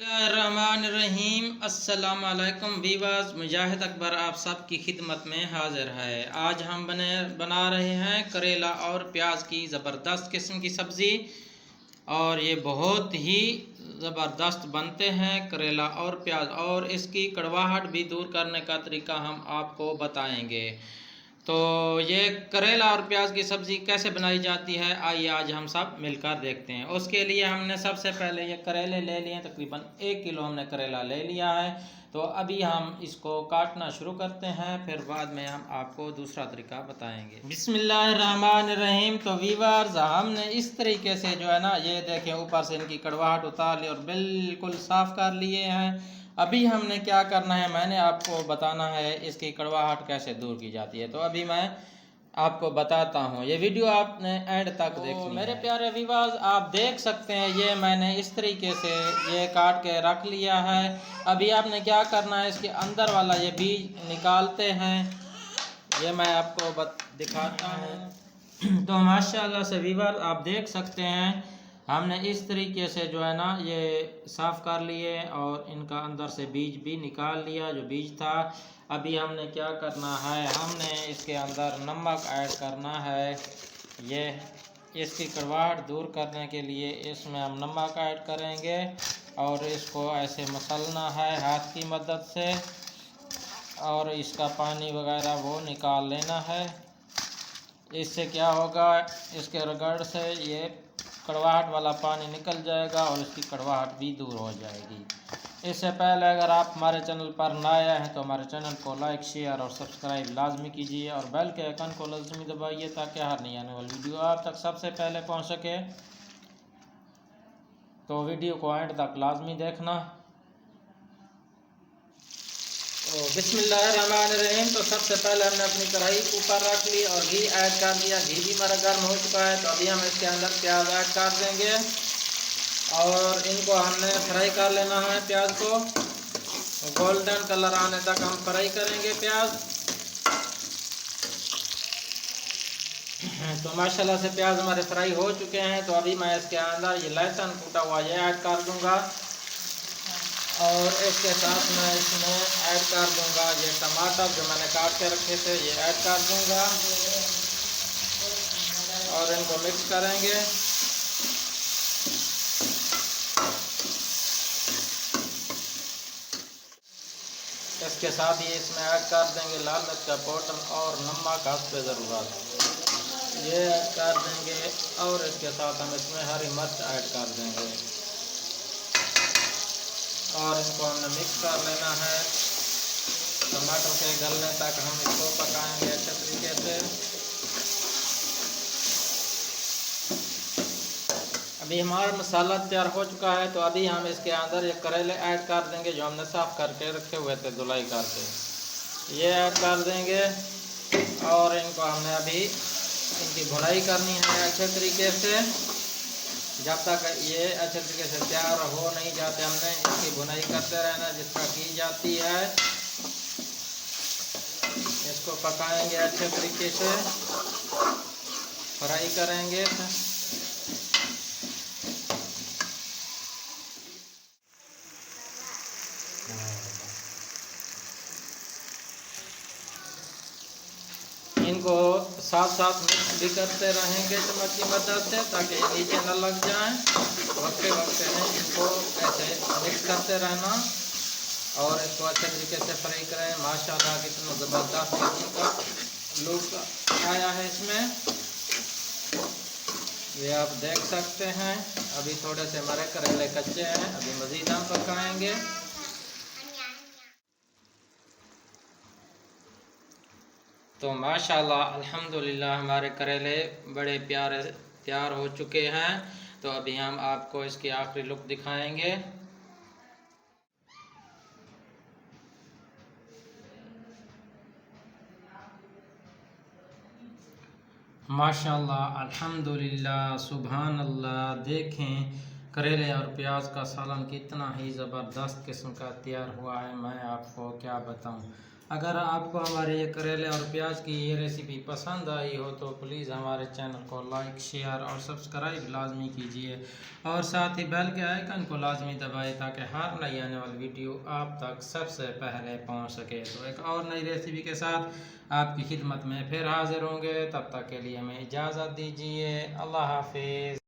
रहीम अस्सलाम वालेकुम वीवर्स, मुजाहिद अकबर आप सब की खिदमत में हाज़िर है। आज हम बना रहे हैं करेला और प्याज की ज़बरदस्त किस्म की सब्ज़ी और ये बहुत ही ज़बरदस्त बनते हैं करेला और प्याज, और इसकी कड़वाहट भी दूर करने का तरीका हम आपको बताएंगे। तो ये करेला और प्याज की सब्ज़ी कैसे बनाई जाती है, आइए आज हम सब मिलकर देखते हैं। उसके लिए हमने सबसे पहले ये करेले ले लिए, तकरीबन 1 किलो हमने करेला ले लिया है। तो अभी हम इसको काटना शुरू करते हैं, फिर बाद में हम आपको दूसरा तरीका बताएंगे। बिस्मिल्लाहिर्रहमानिर्रहीम। तो वीवर्स, हमने इस तरीके से जो है ना, ये देखें ऊपर से इनकी कड़वाहट उतार ली और बिल्कुल साफ़ कर लिए हैं। अभी हमने क्या करना है, मैंने आपको बताना है इसकी कड़वाहट कैसे दूर की जाती है। तो अभी मैं आपको बताता हूँ, ये वीडियो आपने एंड तक देखनी है। मेरे प्यारे व्यूअर्स, आप देख सकते हैं ये मैंने इस तरीके से ये काट के रख लिया है। अभी आपने क्या करना है, इसके अंदर वाला ये बीज निकालते हैं। ये मैं आपको दिखाता हूँ। तो माशाल्लाह से व्यूअर्स, आप देख सकते हैं हमने इस तरीके से जो है ना ये साफ़ कर लिए और इनका अंदर से बीज भी निकाल लिया, जो बीज था। अभी हमने क्या करना है, हमने इसके अंदर नमक ऐड करना है। ये इसकी कड़वाहट दूर करने के लिए इसमें हम नमक ऐड करेंगे और इसको ऐसे मसलना है हाथ की मदद से, और इसका पानी वगैरह वो निकाल लेना है। इससे क्या होगा, इसके रगड़ से ये कड़वाहट वाला पानी निकल जाएगा और इसकी कड़वाहट भी दूर हो जाएगी। इससे पहले अगर आप हमारे चैनल पर नए हैं तो हमारे चैनल को लाइक, शेयर और सब्सक्राइब लाजमी कीजिए और बेल के आइकन को लाजमी दबाइए ताकि हर नई आने वाली वीडियो आप तक सबसे पहले पहुंच सके। तो वीडियो को एंड तक लाजमी देखना। तो बिस्मिल्लाहिर्रहमानिर्रहीम। तो सबसे पहले हमने अपनी कढ़ाई ऊपर रख ली और घी ऐड कर दिया। घी भी हमारा गर्म हो चुका है। तो अभी हम इसके अंदर प्याज ऐड कर देंगे और इनको हमने फ्राई कर लेना है। प्याज को गोल्डन कलर आने तक हम फ्राई करेंगे प्याज। तो माशाल्लाह से प्याज हमारे फ्राई हो चुके हैं। तो अभी मैं इसके अंदर ये लहसुन कूटा हुआ ये ऐड कर दूंगा और इसके साथ मैं इसमें ऐड कर दूंगा ये टमाटर जो मैंने काट के रखे थे, ये ऐड कर दूंगा और इनको मिक्स करेंगे। इसके साथ ही इसमें ऐड कर देंगे लाल मिर्च का पाउडर और नमक हस्बे ज़रूरत, ये ऐड कर देंगे और इसके साथ हम इसमें हरी मिर्च ऐड कर देंगे और इनको हमने मिक्स कर लेना है। टमाटर के गलने तक हम इसको पकाएंगे अच्छे तरीके से। अभी हमारा मसाला तैयार हो चुका है। तो अभी हम इसके अंदर ये करेले ऐड कर देंगे जो हमने साफ़ करके रखे हुए थे धुलाई करके, ये ऐड कर देंगे और इनको हमने अभी इनकी भुनाई करनी है अच्छे तरीके से। जब तक ये अच्छे तरीके से तैयार हो नहीं जाते, हमने इसकी भुनाई करते रहना जिस तरह की जाती है। इसको पकाएंगे अच्छे तरीके से, फ्राई करेंगे। इनको साथ साथ मिक्स भी करते रहेंगे चम्मच की मदद से ताकि नीचे न लग जाएं। वक्ते वक्ते में इनको ऐसे मिक्स करते रहना और इसको अच्छे तरीके से फ्राई करें। माशाल्लाह कितना ज़बरदस्त इसका लुक आया है इसमें, ये आप देख सकते हैं। अभी थोड़े से हमारे करेले कच्चे हैं, अभी मज़ीद हम पकाएंगे। तो माशाल्लाह अल्हम्दुलिल्लाह हमारे करेले बड़े प्यारे तैयार हो चुके हैं। तो अभी हम आपको इसकी आखिरी लुक दिखाएंगे। माशाल्लाह अल्हम्दुलिल्लाह सुभान अल्लाह। देखें करेले और प्याज का सालन कितना ही ज़बरदस्त किस्म का तैयार हुआ है, मैं आपको क्या बताऊं। अगर आपको हमारे ये करेले और प्याज की ये रेसिपी पसंद आई हो तो प्लीज़ हमारे चैनल को लाइक, शेयर और सब्सक्राइब लाजमी कीजिए और साथ ही बेल के आइकन को लाजमी दबाएं ताकि हर नई आने वाली वीडियो आप तक सबसे पहले पहुंच सके। तो एक और नई रेसिपी के साथ आपकी खिदमत में फिर हाजिर होंगे, तब तक के लिए हमें इजाज़त दीजिए। अल्लाह हाफिज़।